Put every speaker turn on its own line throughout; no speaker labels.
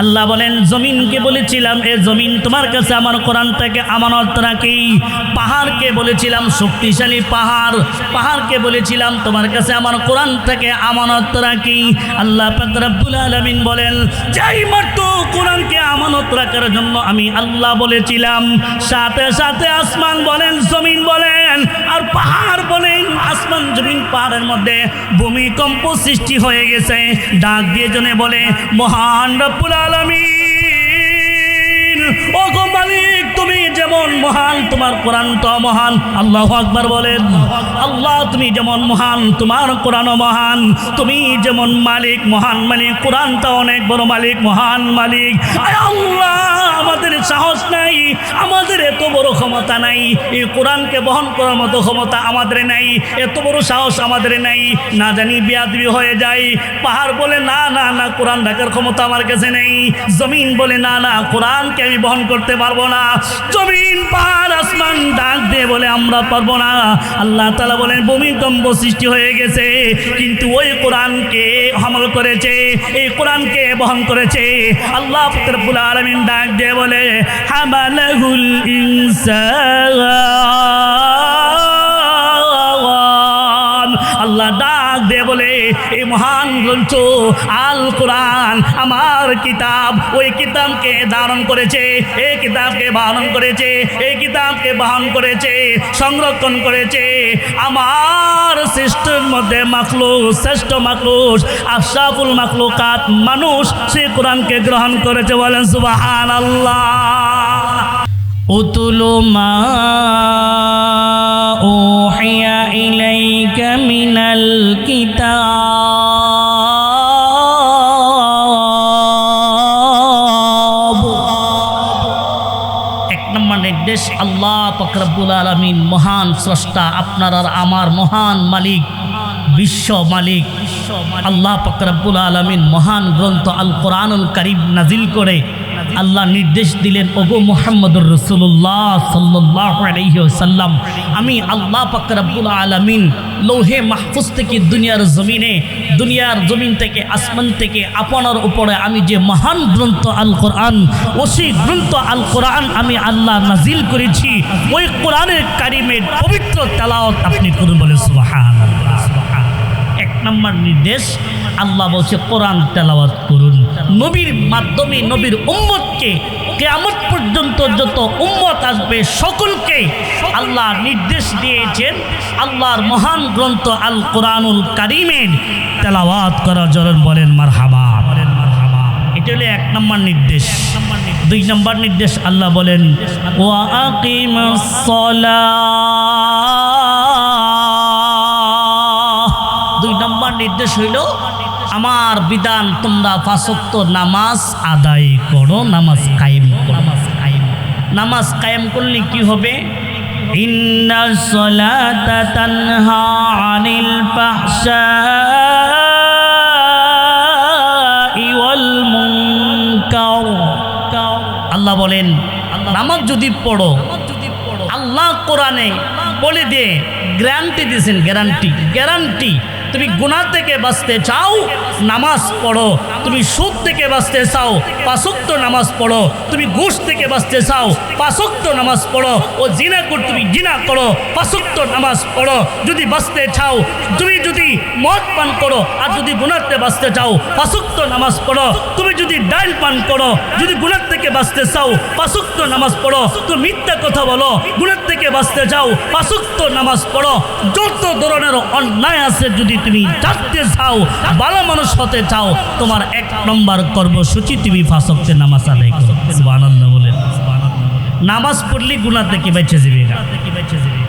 আল্লাহ বলেন জমিনকে বলেছিলাম এ জমিন তোমার কাছে আমার কোরআনটাকে আমানত রাখি। পাহাড়কে বলেছিলাম শক্তিশালী পাহাড়কে বলেছিলাম তোমার কাছে আমার কোরআনটাকে আমানত রাখি। আল্লাহ পাক রব্বুল আলামিন বলেন যাই মাত্র কোরআনকে আমানত রাখার জন্য আমি আল্লাহ বলেছিলাম, সাথে সাথে আসমান বলেন জমিন বলেন আর পাহাড় বলেন, আসমান জমিন পাহাড়ের মধ্যে ভূমিকম্প সৃষ্টি হয়ে গেছে। ডাক দিয়ে জনে বলে মহান রব্বুল আলামিন ও গো মালিক তুমি যেমন মহান তোমার কোরআন তো মহান। আল্লাহু আকবার বলেন। আল্লাহ তুমি যেমন মহান তোমার কোরআনও মহান, তুমি যেমন মালিক মহান মালিক, কোরআনটা অনেক বড় মালিক মহান মালিক। আল্লাহ আমাদের সাহস নাই, আমাদের এত বড় ক্ষমতা নাই, এই কোরআনকে বহন করার মতো ক্ষমতা আমাদের নাই, এত বড় সাহস আমাদের নাই, না জানি বেয়াদবি হয়ে যায়। পাহাড় বলে না না না কোরআন রাখার ক্ষমতা আমার কাছে নেই। জমিন বলে না না কোরআনকে আমি বহন করতে পারবো না। জমিন পাহাড় আসমান ডাক দিয়ে বলে আমরা পারবো না। আল্লাহ তাআলা বলেন ভূমিকম্প সৃষ্টি হয়ে গেছে, কিন্তু ওই কোরআনকে আমল করেছে, এই কোরআনকে বহন করেছে। আল্লাহ রব্বুল আলামিন ডাক দিয়ে বলে হামালাহুল ইনসান। আল্লাহ ডাক দিয়ে বলে এই মহান গ্রন্থ আল কোরআন আমার কিতাব, ওই কিতাবকে ধারণ করেছে, এই কিতাবকে বহন করেছে, এই কিতাবকে বহন করেছে, সংরক্ষণ করেছে আমার সৃষ্টির মধ্যে মাখলুক, শ্রেষ্ঠ মাখলুক আশরাফুল মাখলুকাত মানুষ সেই কোরআনকে গ্রহণ করেছে। বলেন সুবহানাল্লাহ। উতুলু মা উহিয়া ইলাইকা মিনাল কিতাব। এক নম্বর নির্দেশ আল্লাহ পাক রব্বুল আলামিন মহান স্রষ্টা, আপনার আর আমার মহান মালিক, বিশ্ব মালিক আল্লাহ পাক রব্বুল আলামিন মহান গ্রন্থ আল কোরআনুল কারীম নাজিল করে আল্লাহ নির্দেশ দিলেন ওগো মুহাম্মদুর রাসূলুল্লাহ সাল্লাল্লাহু আলাইহি ওয়াসাল্লাম আমি আল্লাহ পাক রব্বুল আলামিন লৌহে মাহফুজ থেকে দুনিয়ার জমিন থেকে আসমান থেকে আপনার উপরে আমি যে মহান গ্রন্থ আল কোরআন, ওই গ্রন্থ আল কোরআন আমি আল্লাহ নাজিল করেছি, ওই কোরআনের কারীমের পবিত্র তেলাওয়াত আপনি করুন। বলে সুবহানাল্লাহ। এক নম্বর নির্দেশ আল্লাহ বলছে কোরআন তেলাওয়াত করুন। নবীর মাধ্যমে নবীর উম্মতকে কিয়ামত পর্যন্ত যত উম্মত আসবে সকলকে আল্লাহ নির্দেশ দিয়েছেন আল্লাহর মহান গ্রন্থ আল কোরআনুল কারীমের তেলাওয়াত করার জন্য। বলেন মারহাবা। এটা হলো এক নম্বর নির্দেশ। দুই নম্বর নির্দেশ আল্লাহ বলেন ওয়া আকিমাস সালাহ। দুই নম্বর নির্দেশ হইল আমার বিধান তোমরা 5 ওয়াক্ত নামাজ আদায় করো, নামাজ কায়েম করো। নামাজ কায়েম করলে কি হবে? ইন্নাস সালাতা তানহা আনিল ফাহশাই ওয়াল মুনকার। আল্লাহ বলেন নামাজ যদি পড়ো, আল্লাহ কোরআনে বলে দিয়ে গ্যারান্টি দিয়েছেন, গ্যারান্টি তুমি গুনাহ থেকে বাঁচতে চাও নামাজ পড়ো, তুমি সুদ থেকে বাঁচতে চাও 5 ওয়াক্ত নামাজ পড়ো, তুমি ঘুষ থেকে বাঁচতে চাও 5 ওয়াক্ত নামাজ পড়ো, ও জিনা করো তুমি জিনা করো 5 ওয়াক্ত নামাজ পড়ো। যদি বাঁচতে চাও, তুমি যদি মদ পান করো আর যদি গুনাহ থেকে বাঁচতে চাও 5 ওয়াক্ত নামাজ পড়ো। তুমি যদি ডাল পান করো, যদি গুনাহ থেকে বাঁচতে চাও 5 ওয়াক্ত নামাজ পড়ো। তুমি মিথ্যা কথা বলো, গুনাহ থেকে বাঁচতে চাও 5 ওয়াক্ত নামাজ পড়ো। যত ধরনের অন্যায় আছে যদি তুমি জানতে চাও, ভালো মানুষ হতে চাও, তোমার 1 নম্বর কর্মসূচি তুমি 5 ওয়াক্তের নামাজ আদায় করো। সুবহানাল্লাহ বলেন। নামাজ পড়লে গুনাহ থেকে বেঁচে যাবে।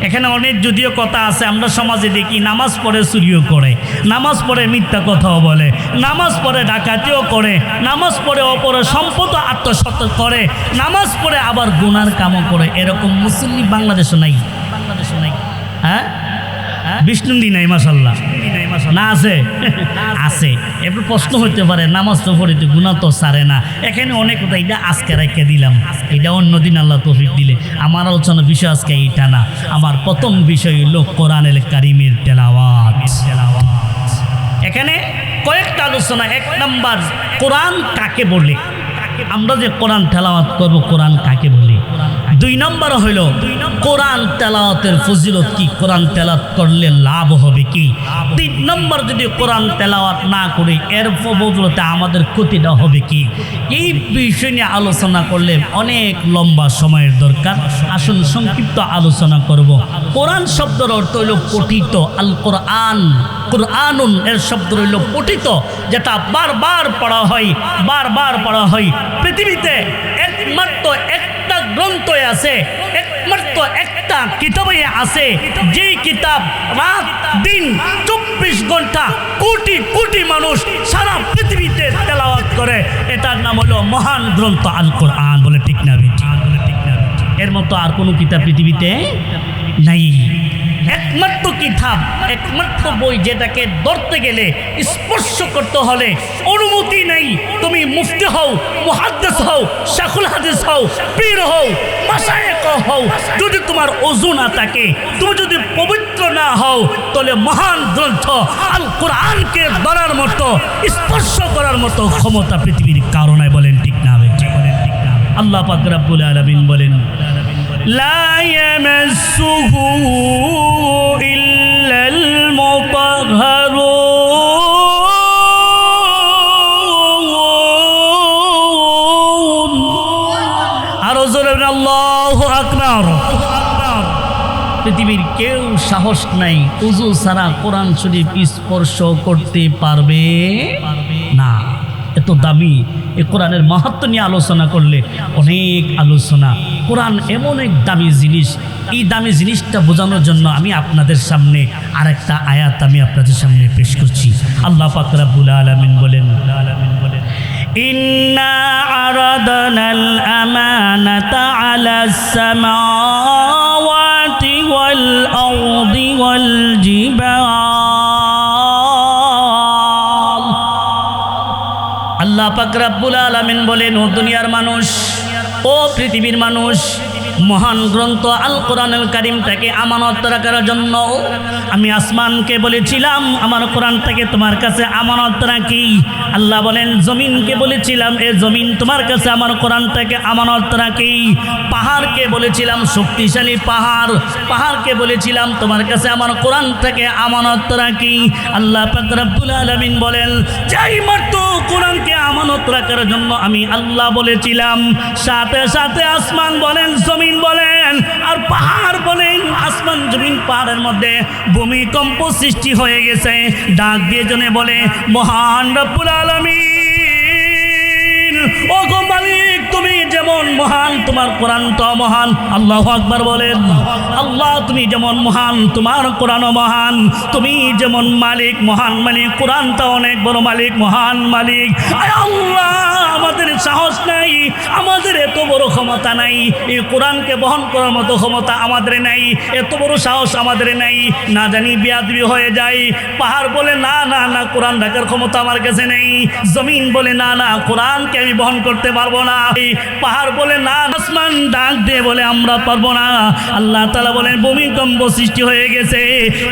এখানে অনেক যদিও কথা আছে, আমরা সমাজে দেখি নামাজ পড়ে চুরিও করে, নামাজ পড়ে মিথ্যা কথাও বলে, নামাজ পড়ে ডাকাতিও করে, নামাজ পড়ে অপরের সম্পদ আত্মসাৎ করে, নামাজ পড়ে আবার গুনার কামও করে। এরকম মুসলিম বাংলাদেশে নাই, হ্যাঁ বিষ্ণুদি নাই মাশাআল্লাহ না আছে আছে। এবার প্রশ্ন হতে পারে নামাজ তো পড়িতে গুনাহ তো সারে না। এখানে অনেক কথা, এটা আজকে রেখে দিলাম, এটা অন্যদিন আল্লাহ তৌফিক দিলে। আমার আলোচনা বিষয় আজকে এইটা না, আমার প্রথম বিষয় হলো কোরআনুল কারীমের তেলাওয়াত। এখানে কয়েকটা আলোচনা। 1 নম্বর কোরআন কাকে বলে, আমরা যে কোরআন তেলাওয়াত করব, কোরআন কাকে বলি? 2 নম্বর হইল কোরআন তেলাওয়াতের ফজিলত কি, কোরআন তেলাওয়াত করলে লাভ হবে কি। 3 নম্বর যদি কোরআন তেলাওয়াত না করি এর বদলতে আমাদের ক্ষতিটা হবে কি। এই বিষয় নিয়ে আলোচনা করলে অনেক লম্বা সময়ের দরকার। আসুন সংক্ষিপ্ত আলোচনা করব। কোরআন শব্দের অর্থ হইল পঠিত। আল কোরআন, কোরআনুন এর শব্দ হইল পঠিত, যেটা বারবার পড়া হয়, বারবার পড়া হয়। পৃথিবীতে একমাত্র একটা গ্রন্থ আছে, একমাত্র একটা কিতাবে আছে, যেই কিতাব রাত দিন 24 ঘন্টা কোটি কোটি মানুষ সারা পৃথিবীতে তেলাওয়াত করে। এটার নাম হলো মহান গ্রন্থ আল কোরআন। বলে ঠিক না বেটি? এর মতো আর কোনো কিতাব পৃথিবীতে নাই। একমাত্র কিতাব, একমাত্র বই যেটাকে ধরতে গেলে, স্পর্শ করতে হলে অনুমতি নেই। তুমি মুফতি হও, মুহাদ্দিস হও, শাইখুল হাদিস হও, পীর হও, মাশায়েখ হও, যদি তোমার ওযু না থাকে, তুমি যদি পবিত্র না হও, তাহলে মহান গ্রন্থ আল কোরআনকে ধরার মতো, স্পর্শ করার মতো ক্ষমতা পৃথিবীর কারণে। বলেন ঠিক না? আল্লাহ পাক রব্বুল আলামিন বলেন, লা ইয়ামাসসুহু ইল্লাল মুতাহহারুন। আরো জোরে আল্লাহু আকবার। পৃথিবীর কেউ সাহস নাই উযু ছাড়া কোরআন শরীফ স্পর্শ করতে পারবে না। এত দামি এই কোরআনের মাহাত্ম্য নিয়ে আলোচনা করলে অনেক আলোচনা। কোরআন এমন এক দামি জিনিস, এই দামি জিনিসটা বোঝানোর জন্য আমি আপনাদের সামনে আরেকটা আয়াত আমি আপনাদের সামনে পেশ করছি। আল্লাহ পাক রব্বুল আলামিন বলেন, ইন্না আরাদনাল আমানাতা আলাস সামাওয়াতি ওয়াল আরদি ওয়াল জিবাল। আল্লাহ পাক রব্বুল আলামিন বলেন, ও দুনিয়ার মানুষ, ও পৃথিবীর মানুষ, মহান গ্রন্থ আল কোরআনুল কারীমটাকে আমানত রাখার জন্য আমি আসমানকে বলেছিলাম আমার কোরআনটাকে তোমার কাছে আমানত রাখি। আল্লাহ বলেন, জমিনকে বলেছিলাম এ জমিন তোমার কাছে আমার কোরআনটাকে আমানত রাখি। পাহাড়কে বলেছিলাম, শক্তিশালী পাহাড়, পাহাড়কে বলেছিলাম তোমার কাছে আমার কোরআনটাকে আমানত রাখি। আল্লাহ পাক রব্বুল আলামিন বলেন, যেই মাত্র কোরআনকে আমানত রাখার জন্য আমি আল্লাহ বলেছিলাম, সাথে সাথে আসমান বলেন, জমিন বলেন, আর পাহাড় বলেন, আসমান জমিন পাহাড়ের মধ্যে ভূমিকম্প সৃষ্টি হয়ে গেছে। ডাক দিয়ে জনে বলে, মহান রব্বুল আলামিন, ও গো মালিক, তুমি যেমন মহান তোমার কোরআন তো মহান। আল্লাহু আকবার বলেন, আল্লাহ তুমি যেমন মহান তোমার কোরআনও মহান। তুমি যেমন মালিক, মহান মালিক, কোরআনটা অনেক বড় মালিক, মহান মালিক। আয় আল্লাহ, আমাদের সাহস নাই, আমাদের এত বড় ক্ষমতা নাই, এই কোরআনকে বহন করার মতো ক্ষমতা আমাদের নাই, এত বড় সাহস আমাদের নাই। না জানি বেয়াদবি হয়ে যায়। পাহাড় বলে, না না না, কোরআন রাখার ক্ষমতা আমার কাছে নেই। জমিন বলে, না না, কোরআনকে আমি বহন করতে পারবো না। পাহাড় বলে, না। আসমান ডাক দিয়ে বলে, আমরা পারবো না। আল্লাহ তাআলা বলেন, ভূমিকম্প সৃষ্টি হয়ে গেছে,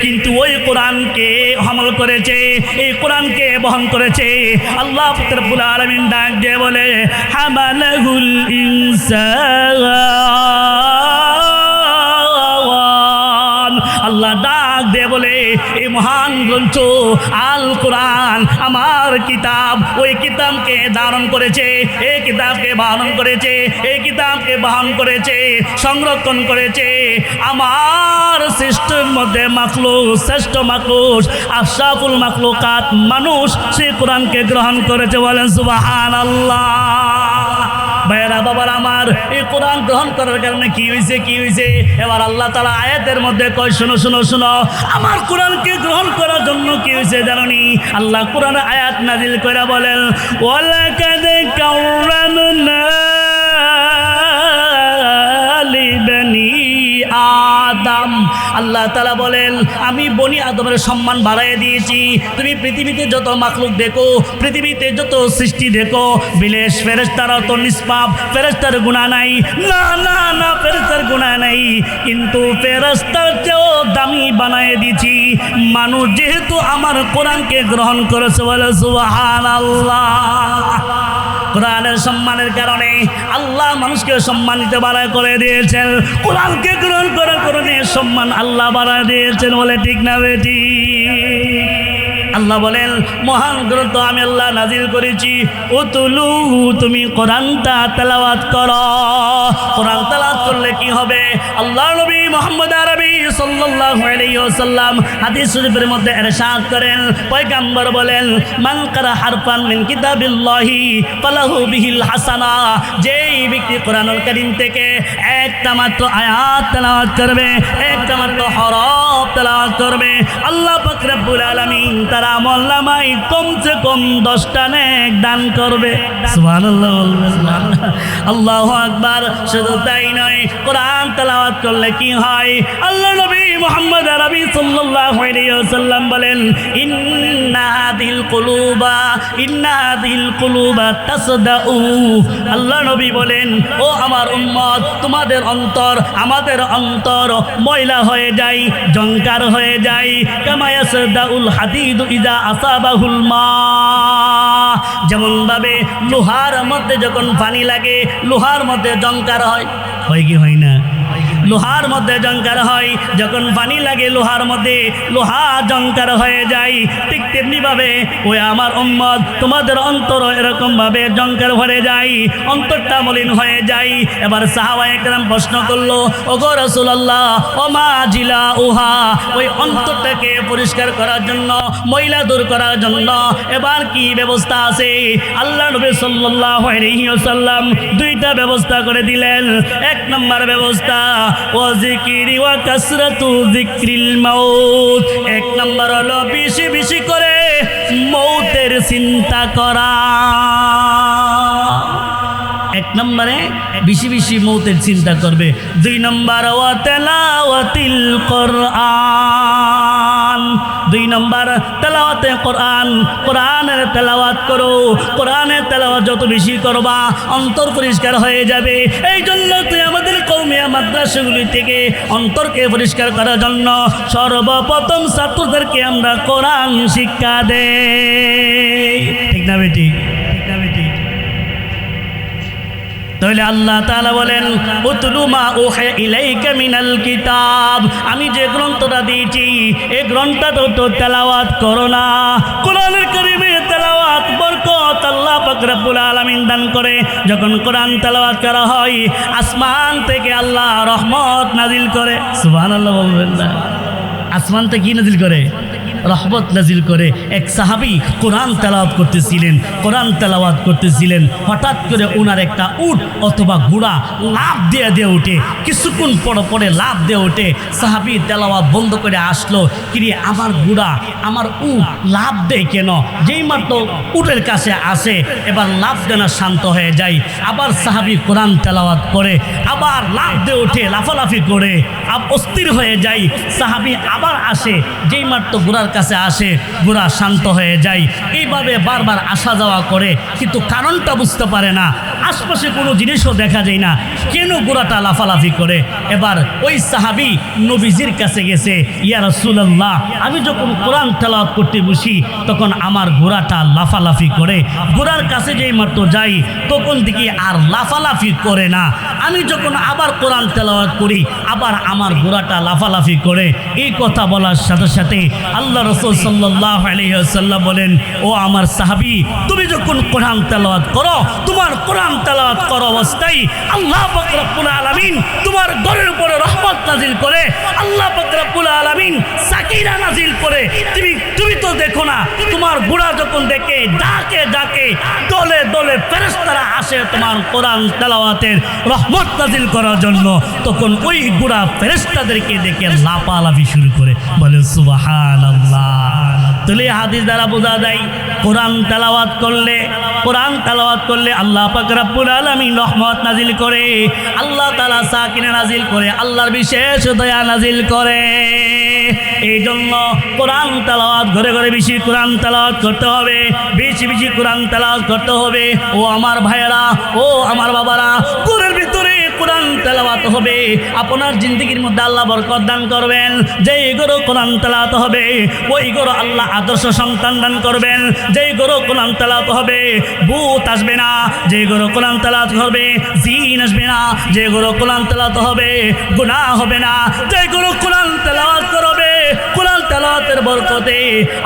কিন্তু ওই কোরআনকে আমল করেছে, এই কোরআনকে বহন করেছে। আল্লাহ রাব্বুল আলামিন ডাক দিয়ে বলে, হামালাহুল ইনসান। আল্লাহ ডাক দিয়ে বলে, এই মহান গ্রন্থ আল কোরআন আমার কিতাব, ওই কিতাবকে ধারণ করেছে, এই কিতাবকে বহন করেছে, এই কিতাবকে বহন করেছে, সংরক্ষণ করেছে আমার শ্রেষ্ঠের মধ্যে মাখলুক, শ্রেষ্ঠ মাখলুক, আশরাফুল মাখলুকাত মানুষ সেই কোরআনকে গ্রহণ করেছে। বলেন সুবহানাল্লাহ। ভাইরা বাবার আমার, এই কোরআন গ্রহণ করার কারণে কি হয়েছে, কি হয়েছে? এবার আল্লাহ তাআলা আয়াতের মধ্যে কয়, শোনো শোনো শোনো, আমার কোরআনকে গ্রহণ করার জন্য কি হয়েছে জানোনি? আল্লাহ কোরআনে আয়াত নাজিল করে বলেন, ওয়ালাকাদ কাররামনা লিবানি আদম। আল্লাহ তাআলা বলেন, আমি বনি আদমের সম্মান বাড়াইয়ে দিয়েছি। তুমি পৃথিবীতে যত মাখলুক দেখো, পৃথিবীতে যত সৃষ্টি দেখো, বিলেশ ফেরেশতারা তো নিষ্পাপ, ফেরেশতার গুনাহ নাই। না না না, ফেরেশতার গুনাহ নাই, কিন্তু ফেরেশতার চেয়েও দামি বানায় দিয়েছি মানুষ, যেহেতু আমার কোরআনকে গ্রহণ করেছে। বলে সুবহানাল্লাহ। কোরআনের সম্মানের কারণে আল্লাহ মানুষকে সম্মানিত বাড়ায় করে দিয়েছেন। কোরআনকে গ্রহণ করার কারণে সম্মান আল্লাহ বাড়ায় দিয়েছেন, বলে ঠিক না বেটি? আল্লাহ বলেন মহান গ্রন্থ আমি আল্লাহ নাজিল করেছি, উতুলু, তুমি কোরআনটা তেলাওয়াত করো। কোরআন তেলাওয়াত করলে কি হবে? আল্লাহ নবী মুহাম্মদ আরবি সাল্লাল্লাহু আলাইহি ওয়াসাল্লাম হাদিস শরীফের মধ্যে ইরশাদ করেন, পয়গম্বর বলেন, মান কারা হারফান মিন কিতাবিল্লাহি ফালাহু বিহিল হাসানা, যেই ব্যক্তি কোরআনুল কারীম থেকে একটা মাত্র আয়াত তেলাওয়াত করবে, একটা মাত্র হরফ তেলাওয়াত করবে, আল্লাহ পাক রব্বুল আলামিন তার আমলনামায় কমসে কম 10টা নেক দান করবে। সুবহানাল্লাহ, আল্লাহু আকবার। শুধু তাই নয়, কোরআন তেলাওয়াত করলে কি হয়? আল্লাহ নবী মুহাম্মদ আরবি সাল্লাল্লাহু আলাইহি ওয়াসাল্লাম বলেন, ইন্না হাদিল কুলুবা তাসদাউ। আল্লাহ নবী বলেন, ও আমার উম্মত, তোমাদের অন্তর, আমাদের অন্তর ময়লা হয়ে যায়, জংকার হয়ে যায়। কামা ইয়াসদাউল হাদিদু ইযা আসাবাহুল মা, যেমন ভাবে লোহার মধ্যে যখন পানি লাগে, লোহার মধ্যে জংকার হয়, হয় কি হয় না? লোহার মধ্যে জংকার হয়, যখন পানি লাগে লোহার মধ্যে, লোহা জংকার হয়ে যায়। ঠিক তেমনিভাবে ওই আমার উম্মত, তোমাদের অন্তর এরকমভাবে জংকার ভরে যায়, অন্তরটা মলিন হয়ে যায়। এবার সাহাবায়ে কেরাম প্রশ্ন করলো, ওগো রাসূলুল্লাহ, ওমা জিলা উহা, ওই অন্তরটাকে পরিষ্কার করার জন্য, ময়লা দূর করার জন্য এবার কি ব্যবস্থা আছে? আল্লাহ নবী সাল্লাল্লাহু আলাইহি ওয়াসাল্লাম 2টা ব্যবস্থা করে দিলেন। 1 নম্বর ব্যবস্থা, ওয়াজিকিরি ওয়া কাসরাতু যিকরিল মাউত। 1 নম্বর হলো বেশি বেশি করে মৌতের চিন্তা করা। 1 নম্বরে বেশি বেশি মৌতের চিন্তা করবে। 2 নম্বর ওয়া তেলাওয়াতিল কোরআন। 2 নম্বর তেলাওয়াতে কোরআন। কোরআনের তেলাওয়াত করো, কোরআনের তেলাওয়াত যত বেশি করবা অন্তর পরিষ্কার হয়ে যাবে। এই জন্য তুই আমাদের কওমিয়া মাদ্রাসাগুলি থেকে অন্তরকে পরিষ্কার করার জন্য সর্বপ্রথম ছাত্রদেরকে আমরা কোরআন শিক্ষা দেই। ঠিক না বেটি? ঠিক না বেটি? তাহলে আল্লাহ তাআলা বলেন, উতলু মা উহিয়া ইলাইকা মিনাল কিতাব, আমি যে গ্রন্থটা দিয়েছি এই গ্রন্থটা তো তেলাওয়াত করো না। কোরআনুল কারীমের তেলাওয়াত বরকত আল্লাহ পাক রব্বুল আলামিন দান করে। যখন কোরআন তেলাওয়াত করা হয়, আসমান থেকে আল্লাহ রহমত নাজিল করে। সুবহানাল্লাহ বলবেন না? আসমান থেকে কি নাজিল করে? রহমত নাজিল করে। এক সাহাবী কোরআন তেলাওয়াত করতেছিলেন, কোরআন তেলাওয়াত করতেছিলেন, হঠাৎ করে ওনার একটা উট অথবা ঘোড়া লাফ দিয়ে ওঠে। কিছুক্ষণ পরে লাফ দিয়ে ওঠে। সাহাবী তেলাওয়াত বন্ধ করে আসলো, কিরে আমার ঘোড়া, আমার উট লাফ দেয় কেন? যেই মাত্র উটের কাছে আসে, এবার লাফ দেনা শান্ত হয়ে যায়। আবার সাহাবী কোরআন তেলাওয়াত করে, আবার লাফ দিয়ে ওঠে, লাফালাফি করে অস্থির হয়ে যায়। সাহাবী আবার আসে, যেই মাত্র ঘোড়ার কাছে আসে, ঘোড়া শান্ত হয়ে যায়। এইভাবে বারবার আসা যাওয়া করে, কিন্তু কারণটা বুঝতে পারে না। আশপাশে কোনো জিনিসও দেখা যায় না, কেন ঘোড়াটা লাফালাফি করে। এবার ওই সাহাবী নবীজির কাছে গেছে, ইয়া রাসূলুল্লাহ, আমি যখন কোরআন তেলাওয়াত করতে বসি তখন আমার ঘোড়াটা লাফালাফি করে। ঘোড়ার কাছে যেই মাত্র যাই তখন দেখি আর লাফালাফি করে না। আমি যখন আবার কোরআন তেলাওয়াত করি আবার আমার ঘোড়াটা লাফালাফি করে। এই কথা বলার সাথে সাথে আল্লাহ রাসূল সাল্লাল্লাহু আলাইহি ওয়াসাল্লাম বলেন, ও আমার সাহাবী, তুমি যখন কোরআন তেলাওয়াত করো, তোমার কোরআন তেলাওয়াত করো অবস্থায় আল্লাহ পাক রব্বুল আলামিন তোমার ঘরের উপরে রহমত নাজিল করে। আল্লাহ পাক রব্বুল আলামিন সাকিনা নাজিল করে। তুমি তো দেখো না, তোমার ঘোড়া যখন দেখে ডাকে দলে দলে ফেরেশতারা আসে তোমার কোরআন তেলাওয়াতের রহমত নাজিল করার জন্য, তখন ওই ঘোড়া ফেরেশতাদেরকে দেখে লাফালাফি শুরু করে। বলে সুবহানাল্লাহ। তাহলে হাদিস দ্বারা বোঝা যায় কোরআন তেলাওয়াত করলে আল্লাহ পাক রব্বুল আলামিন রহমত নাজিল করে। আল্লাহ তাআলা সাকিনা নাজিল করে, আল্লাহর বিশেষ দয়া নাজিল করে। এই জন্য কোরআন তেলাওয়াত ঘরে ঘরে বেশি কোরআন তেলাওয়াত করতে হবে, বেশি বেশি কোরআন তেলাওয়াত করতে হবে। ও আমার ভাইয়েরা, ও আমার বাবারা, ঘরের ভিতরে কোরআন তেলাওয়াত হবে আপনার জিন্দগির মধ্যে আল্লাহ বরকত দান করবেন। যেই ঘরে কোরআন তেলাওয়াত হবে ওই ঘরে আল্লাহ আদর্শ সন্তান দান করবেন। যেই ঘরে কোরআন তেলাওয়াত হবে ভূত আসবে না। যেই ঘরে কোরআন তেলাওয়াত হবে জিন আসবে না। যে ঘরে কোরআন তেলাওয়াত হবে গুনাহ হবে না। যেই ঘরে কোরআন তেলাওয়াত করবে কোরআন তেলাওয়াতের বরকতে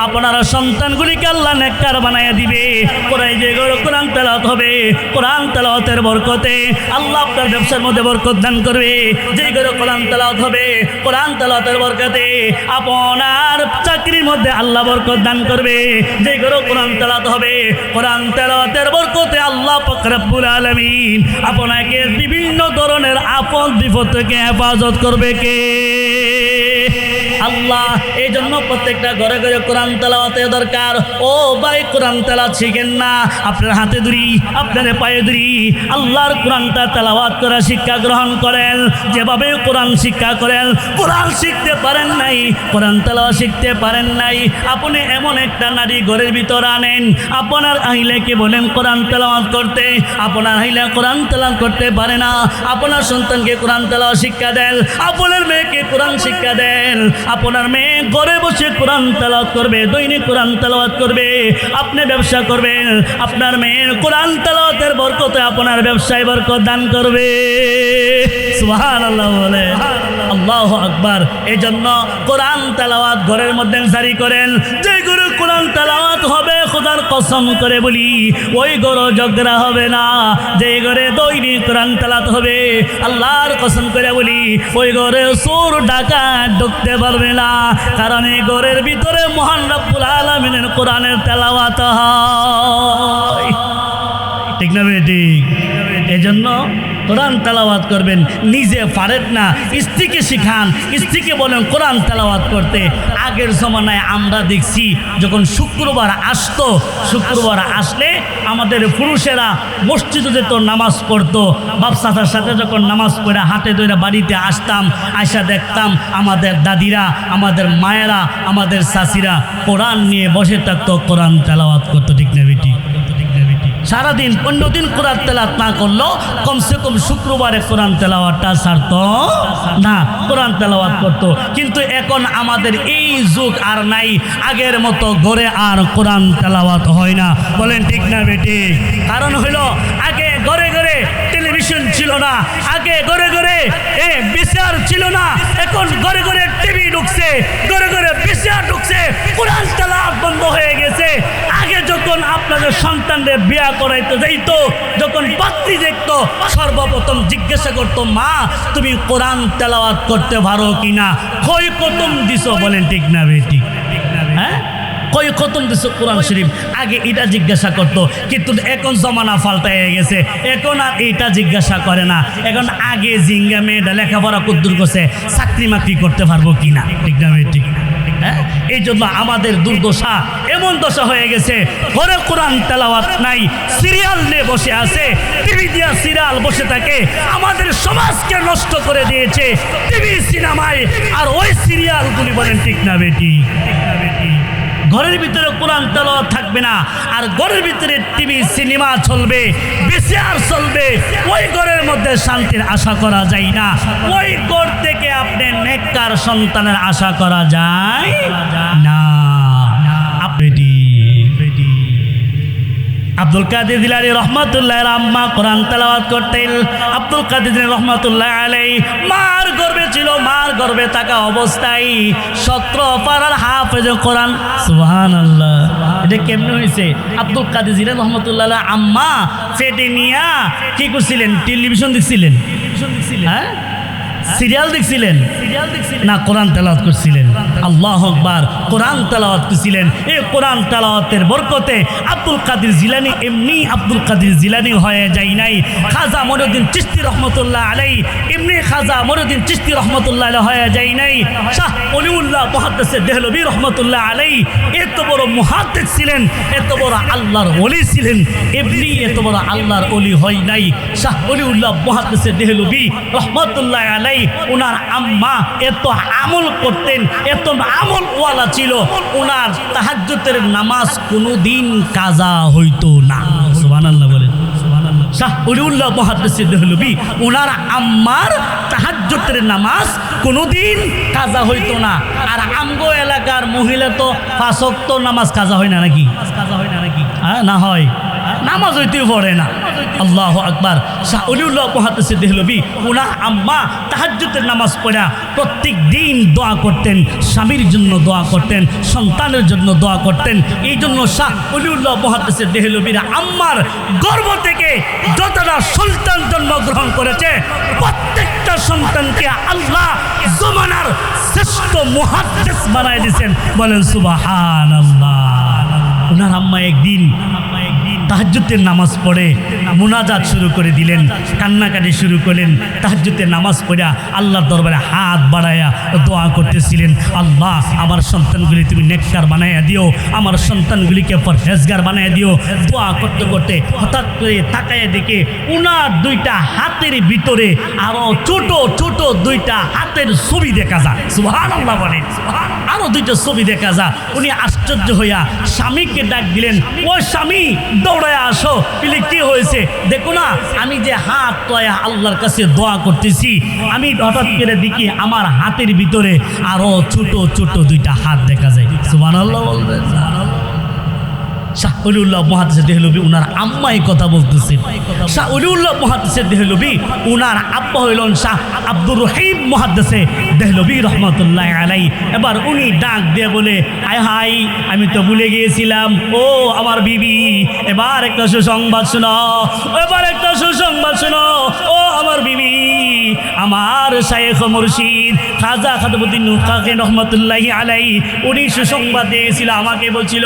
আপনার সন্তানগুলিকে আল্লাহ নেককার বানায়া দিবে। কোরআন যে ঘরে কোরআন তেলাওয়াত হবে কোরআন তেলাওয়াতের বরকতে আল্লাহ আপনার ব্যবসার মধ্যে বরকত দান করবে। যে ঘরে কোরআন তেলাওয়াত হবে কোরআন তেলাওয়াতের বরকতে আপনার চাকরির মধ্যে আল্লাহ বরকত দান করবে। যে ঘরে কোরআন তেলাওয়াত হবে কোরআন তেলাওয়াতের বরকতে আল্লাহ পাক রব্বুল আলামিন আপনাকে বিভিন্ন ধরনের আপদ বিপদ থেকে হেফাজত করবে কে? আল্লাহ। এই জন্য প্রত্যেকটা ঘরে ঘরে কোরআন তেলাওয়াতের দরকার। ও ভাই কোরআন তেলাওয়াত শিখেন না, আপনার হাতে ধরি আপনার পায়ে ধরি আল্লাহর কোরআনটা তেলাওয়াত করা শিক্ষা গ্রহণ করেন। যেভাবে কোরআন শিক্ষা করেন কোরআন শিখতে পারেন নাই, কোরআন তেলাওয়াত শিখতে পারেন নাই, আপনি এমন একটা নারী ঘরের ভিতর আনেন, আপনার আহিলাকে বলেন কোরআন তেলাওয়াত করতে, আপনার আহিলা কোরআন তেলাওয়াত করতে পারে না, আপনার সন্তানকে কোরআন তেলাওয়াত শিক্ষা দেন, আপনার মেয়েকে কোরআন শিক্ষা দেন। আপনার মেয়ে ঘরে বসে কোরআন তেলাওয়াত করবে, দৈনিক কোরআন তেলাওয়াত করবে, আপনি ব্যবসা করবেন, আপনার মেয়ের কোরআন তেলাওয়াতের বরকতে আপনার ব্যবসায় বরকত দান করবে। সুবহানাল্লাহ বলে আল্লাহু আকবার। এই জন্য কোরআন তেলাওয়াত ঘরের মধ্যে জারি করেন। যে ঘরে কোরআন তেলাওয়াত হবে খোদার কসম করে বলি ওই ঘরে ঝগড়া হবে না। যে ঘরে দৈনিক কোরআন তেলাওয়াত হবে আল্লাহর কসম করে বলি ওই ঘরে চোর ডাকাত ঢুকতে পারবে না, কারণ এই ঘরের ভিতরে মহান রব্বুল আলামিনের কোরআনের তেলাওয়াত হয়। ঠিক না বেটি? এজন্য কোরআন তেলাওয়াত করবেন। নিজে পারেন না স্ত্রীকে শিখান, স্ত্রীকে বলেন কোরআন তেলাওয়াত করতে। আগের জমানায় আমরা দেখছি যখন শুক্রবার আসতো, শুক্রবার আসলে আমাদের পুরুষেরা মসজিদে যেত নামাজ পড়তো, বাপসাথার সাথে যখন নামাজ পড়ে হাতে ধরে বাড়িতে আসতাম, আয়সা দেখতাম আমাদের দাদিরা, আমাদের মায়েরা, আমাদের চাচিরা কোরআন নিয়ে বসে থাকতো, কোরআন তেলাওয়াত করতো। ঠিক না বেটি? সারাদিন অন্যদিন কোরআন তেলাওয়াত না করলো কমসে কম শুক্রবারে কোরআন তেলাওয়াতটা ছাড়তো না, কোরআন তেলাওয়াত করতো। কিন্তু এখন আমাদের এই যুগ আর নাই, আগের মতো ঘরে আর কোরআন তেলাওয়াত হয় না। বলেন ঠিক না বেটি? কারণ হইলো আগে ঘরে ঘরে টেলিভিশন ছিল না, আগে ঘরে ঘরে ভিসিআর ছিল না, এখন ঘরে ঘরে টিভি ঢুকছে, ঘরে ঘরে ভিসিআর ঢুকছে, কোরআন তেলাওয়াত বন্ধ হয়ে গেছে। আগে যখন আপনাদের সন্তানদের বিয়া করাইতে যাইতো, যখন পাত্রী দেখতো সর্বপ্রথম জিজ্ঞাসা করতো মা তুমি কোরআন তেলাওয়াত করতে পারো কিনা, কয় খতম দিছো? বলেন ঠিক না বেটি? হ্যাঁ, কয় খতম দিছো কোরআন শরীফ? আগে এটা জিজ্ঞাসা করতো, কিন্তু এখন জমানা পাল্টায় গেছে, এখন আর এটা জিজ্ঞাসা করে না। এখন আগে জিঙ্গা মেয়েটা লেখাপড়া কদ্দুর করছে, চাকরি মাকরি করতে পারবো কিনা। ঠিক না বেটি? হ্যাঁ, এই জন্য আমাদের দুর্দশা এমন দশা হয়ে গেছে, ঘরে কোরআন তেলাওয়াত নাই, সিরিয়াল নিয়ে বসে আছে, টিভি দিয়া সিরিয়াল বসে থাকে, আমাদের সমাজকে নষ্ট করে দিয়েছে টিভি সিনেমায় আর ওই সিরিয়ালগুলি। বলেন ঠিক না বেটি? ঘরের ভিতরে কোরআন তেলাওয়াত থাকবে না, আর ঘরের ভিতরে টিভি সিনেমা চলবে, ভিসিআর চলবে, ওই ঘরের মধ্যে শান্তির আশা করা যায় না। ওই ঘর থেকে আপনি নেককার সন্তানের আশা করা যায় না। আব্দুল কাদের জিলানী রহমাতুল্লাহ আম্মা কোরআন তেলাওয়াত করতেন। আব্দুল কাদের জিলানী রহমাতুল্লাহ আলাইহি মার গর্ভে ছিল, মার গর্ভে থাকা অবস্থায় 17 পারার হাফেজ কোরআন। সুবহানাল্লাহ, এটা কেমনে হয়েছে? আব্দুল কাদের জিলানী রহমাতুল্লাহ আলাইহি আম্মা পেটে নিয়া কি করছিলেন? টেলিভিশন দেখছিলেন? হ্যাঁ, সিরিয়াল দেখছিলেন না কোরআন তেলাওয়াত করছিলেন? আল্লাহু আকবার, কোরআন তেলাওয়াত করছিলেন। এই কোরআন তেলাওয়াতের বরকতে আব্দুল কাদের জিলানী এমনি আব্দুল কাদের জিলানী হয়ে যায় নাই, খাজা মঈনুদ্দিন চিশতি রহমাতুল্লাহ আলাইহি এমনি খাজা মঈনুদ্দিন চিশতি রহমাতুল্লাহ আলাইহি হয়ে যায় নাই। শাহ ওলিউল্লাহ মুহাদ্দিস দেহলভী রহমাতুল্লাহ আলাইহি এত বড় মুহাদ্দিস ছিলেন, এত বড় আল্লাহর ওলি ছিলেন, এমনি এত বড় আল্লাহর ওলি হয় নাই। শাহ ওলিউল্লাহ মুহাদ্দিস দেহলভী রহমাতুল্লাহ আলাইহি ওনার আম্মা এত আমল করতেন, এত আমল ওয়ালা ছিল, ওনার তাহাজ্জুদের নামাজ কোনোদিন কাজা হইতো না। সুবহানাল্লাহ বলেন। শাহ ওলিউল্লাহ মুহাদ্দিস দেহলভী ওনার আম্মার তাহাজ্জুদের নামাজ কোনোদিন কাজা হইতো না। আর আমগো এলাকার মহিলা তো 5 ওয়াক্ত নামাজ কাজা হয় না নাকি? না হয়, নামাজ হইতেই পড়ে না। আল্লাহু আকবার। শাহ ওলিউল্লাহ মুহাদ্দিস দেহলভী ওনার আম্মা তাহাজ্জুদের নামাজ পড়া প্রত্যেক দিন দোয়া করতেন, স্বামীর জন্য দোয়া করতেন, সন্তানের জন্য দোয়া করতেন। এই জন্য শাহ ওলিউল্লাহ মুহাদ্দিস দেহলভীর আম্মার গর্ভ থেকে যতটা সন্তান জন্মগ্রহণ করেছে প্রত্যেকটা সন্তানকে আল্লাহ জমানার শ্রেষ্ঠ মুহাদ্দিস বানায় দিয়েছেন। বলেন সুবহানাল্লাহ। ওনার আম্মা একদিন তাহাজ্জুদের নামাজ পড়ে মুনাজাত শুরু করে দিলেন, কান্নাকাটি শুরু করলেন। তাহাজ্জুদের নামাজ পড়া আল্লাহর দরবারে হাত বাড়ায়া দোয়া করতেছিলেন, আল্লাহ আমার সন্তানগুলি তুমি নেককার বানাইয়া দিও, আমার সন্তানগুলিকে পরহেজগার বানাইয়া দিও। দোয়া করতে করতে হঠাৎ করে তাকায় দেখে ওনার 2টা হাতের ভিতরে আরো ছোট ছোট 2টা হাতের ছবি দেখা যায়। সুবহানাল্লাহ বলেন। আরো 2টা ছবি দেখা যায়। উনি আশ্চর্য হইয়া স্বামীকে ডাক দিলেন, ও স্বামী দৌড়ায় আসো। বলে কি হয়েছে? দেখো না আমি যে হাত তোয়া আল্লাহর কাছে দোয়া করতেছি, আমি হঠাৎ করে দেখি আমার হাতের ভিতরে আরো ছোট ছোট 2টা হাত দেখা যায়। সুবহানাল্লাহ বলবেন। শাহ ওলিউল্লাহ মুহাদ্দিস দেহলভী ওনার আম্মাই কথা বলতেছেন। শাহ ওলিউল্লাহ মুহাদ্দিস দেহলভী ওনার আব্বা হইলেন শাহ আব্দুর রহিম মুহাদ্দিস দেহলভী রহমতুল্লাহ আলাইহি। এবার উনি ডাক দিয়ে বলে, আয় হাই আমি তো ভুলে গিয়েছিলাম, ও আমার বিবি এবার একটা সুসংবাদ শোনো, এবার একটা সুসংবাদ শোনো। ও আমার বিবি, আমার শাইখ মুর্শিদ খাজা খাতবুদ্দিন নুকাকি রহমতুল্লাহি আলাইহি উনি সুসংবাদ দিয়েছিল, আমাকে বলছিল,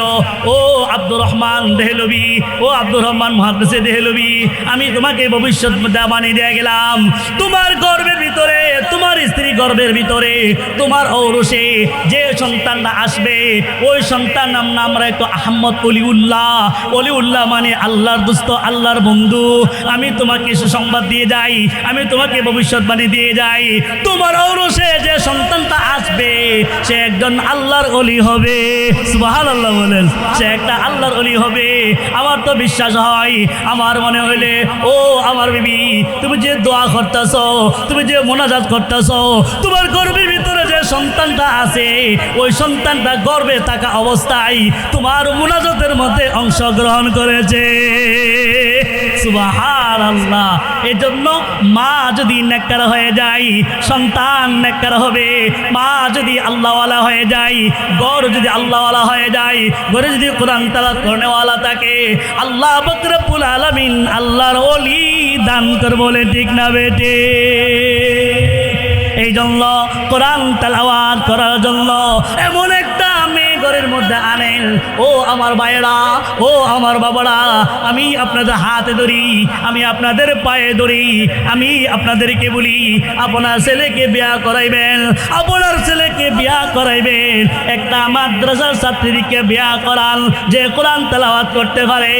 ও আব্দুর রহমান দেহলভী, ও আব্দুর রহমান মুহাদ্দিস দেহলভী, আমি তোমাকে ভবিষ্যৎবাণী দিয়ে গেলাম, তোমার গর্ভের ভিতরে, তোমার স্ত্রী গর্ভের ভিতরে, তোমার ঔরসে যে সন্তানটা আসবে ওই সন্তান নাম রাখতো আহমদ অলিউল্লাহ। অলিউল্লাহ মানে আল্লাহর দোস্ত, আল্লাহর বন্ধু। আমি তোমাকে সুসংবাদ দিয়ে যাই, আমি তোমাকে ভবিষ্যৎবাণী দিয়ে যাই, তোমার ঔরসে যে সন্তানটা আসবে সে একজন আল্লাহর ওলি হবে। সুবহানাল্লাহ বলেন। সে একটা আল্লাহর ওলি হবে। আমার তো বিশ্বাস হয়, আমার মনে হইলে, ও আমার বিবি তুমি যে দোয়া করতেছ, তুমি যে মোনাজাত করতেছ, তোমার গর্ভের ভিতরে যে সন্তানটা আছে ওই সন্তানটা গর্ভে থাকা অবস্থায় তোমার মোনাজাতের মধ্যে অংশগ্রহণ করেছে। সুবহানাল্লাহ। এই জন্য মা যদি নেককার হয়ে যায় সন্তান নেককার হবে। মা যদি আল্লাহওয়ালা হয়ে যায়, ঘর যদি আল্লাহওয়ালা হয়ে যায়, ঘরে যদি কোরআন তেলাওয়াত করেওয়ালা থাকে, আল্লাহ পাক রব্বুল আলামিন আল্লাহর ওলি দান করবে। বলে ঠিক না বেটে? এই জন্য কোরআন তেলাওয়াত করার জন্য এমন একটা মেয়ে ঘরের মধ্যে আনেন। ও আমার ভাইয়েরা, ও আমার বাবারা, আমি আপনাদের হাতে ধরি, আমি আপনাদের পায়ে ধরি, আমি আপনাদেরকে বলি, আপনার ছেলেকে বিয়া করাইবেন, আপনার ছেলেকে বিয়া করাইবেন, একটা মাদ্রাসার ছাত্রীকে বিয়া করান যে কোরআন তেলাওয়াত করতে পারে।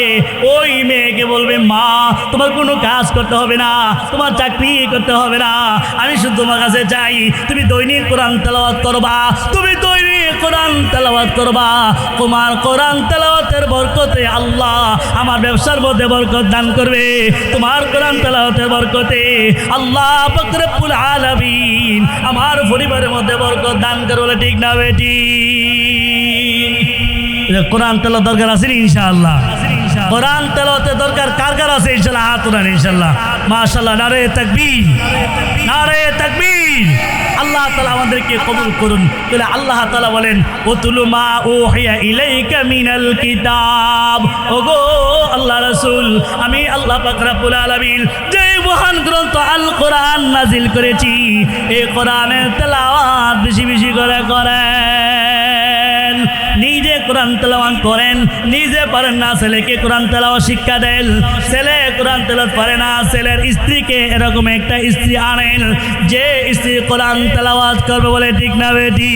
ওই মেয়েকে বলবে, মা তোমার কোনো কাজ করতে হবে না, তোমার চাকরি করতে হবে না, আমি শুধু তোমার কাছে চাই তুমি দৈনিক কোরআন তেলাওয়াত করবা, তুমি দৈনিক কোরআন তেলাওয়াত করবা। তোমার কোরআন তেলাওয়াতের বরকতে আল্লাহ আমার ব্যবসার মধ্যে বরকত দান করবে, তোমার কোরআন তেলাওয়াতের বরকতে আল্লাহ পাক রব্বুল আলামিন আমার পরিবারের মধ্যে বরকত দান করবে। ঠিক না বেটি? কোরআন তেলাওয়াত দরকার আছে ইনশাআল্লাহ। কোরআন তেলাওয়াতের দরকার কার কার আছে ইনশাআল্লাহ? হাত তোলেন ইনশাআল্লাহ। মাশাআল্লাহ। নারে তাকবীর, নারে তাকবীর। আল্লাহ তাআলা আমাদেরকে কবুল করুন। তাহলে আল্লাহ তাআলা বলেন, ওতুলু মা উহিয়া ইলাইকা মিনাল কিতাব। ওগো আল্লাহ রাসূল, আমি আল্লাহ পাক রব্বুল আলামিন যে মহান গ্রন্থ আল কোরআন নাজিল করেছি, এই কোরআনের তেলাওয়াত বেশি বেশি করে করেন। নিজে কোরআন তেলাওয়াত করেন, নিজে পারেন না ছেলেকে কোরআন তেলাওয়াত শিক্ষা দেন। ছেলে কোরআন তেলাওয়াত পারে না, ছেলের স্ত্রীকে এরকম একটা স্ত্রী আনেন যে স্ত্রী কোরআন তেলাওয়াত করবে। বলে ঠিক না বেটি?